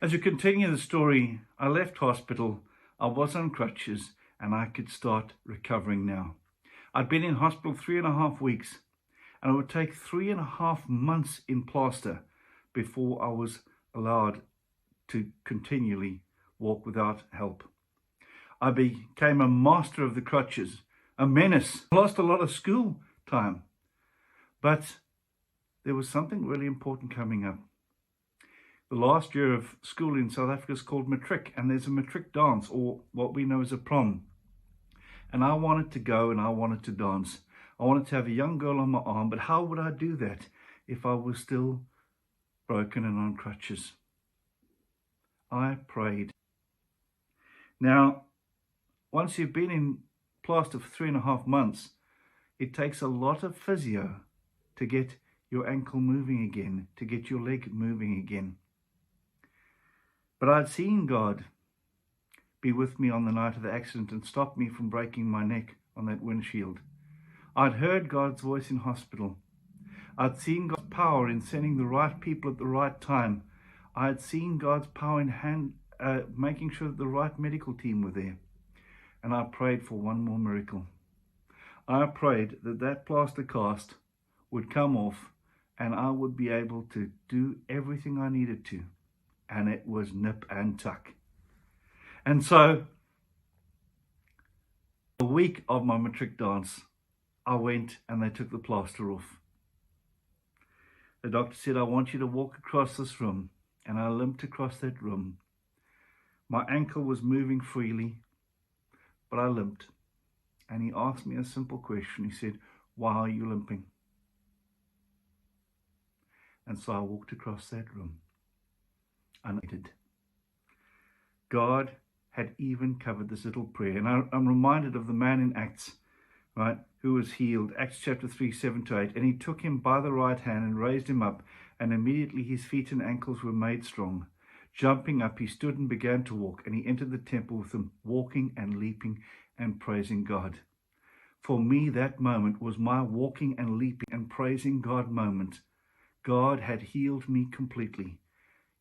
As we continue the story, I left hospital, I was on crutches, and I could start recovering now. I'd been in hospital 3.5 weeks, and it would take 3.5 months in plaster before I was allowed to continually walk without help. I became a master of the crutches, a menace. I lost a lot of school time, but there was something really important coming up. The last year of school in South Africa is called matric, and there's a matric dance, or what we know as a prom. And I wanted to go and I wanted to dance. I wanted to have a young girl on my arm, but how would I do that if I was still broken and on crutches? I prayed. Now, once you've been in plaster for 3.5 months, it takes a lot of physio to get your ankle moving again, to get your leg moving again. But I'd seen God be with me on the night of the accident and stop me from breaking my neck on that windshield. I'd heard God's voice in hospital. I'd seen God's power in sending the right people at the right time. I'd seen God's power in making sure that the right medical team were there. And I prayed for one more miracle. I prayed that that plaster cast would come off and I would be able to do everything I needed to. And it was nip and tuck. And so, a week of my matric dance, I went and they took the plaster off. The doctor said, I want you to walk across this room. And I limped across that room. My ankle was moving freely, but I limped. And he asked me a simple question. He said, why are you limping? And so I walked across that room. Unaided. God had even covered this little prayer. And I'm reminded of the man in Acts, right, who was healed. Acts chapter 3, 7-8. And he took him by the right hand and raised him up. And immediately his feet and ankles were made strong. Jumping up, he stood and began to walk. And he entered the temple with them, walking and leaping and praising God. For me, that moment was my walking and leaping and praising God moment. God had healed me completely.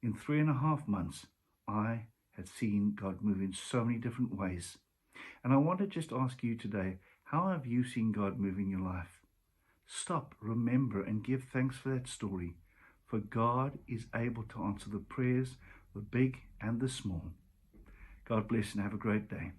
In 3.5 months, I had seen God move in so many different ways. And I want to just ask you today, how have you seen God move in your life? Stop, remember, and give thanks for that story. For God is able to answer the prayers, the big and the small. God bless and have a great day.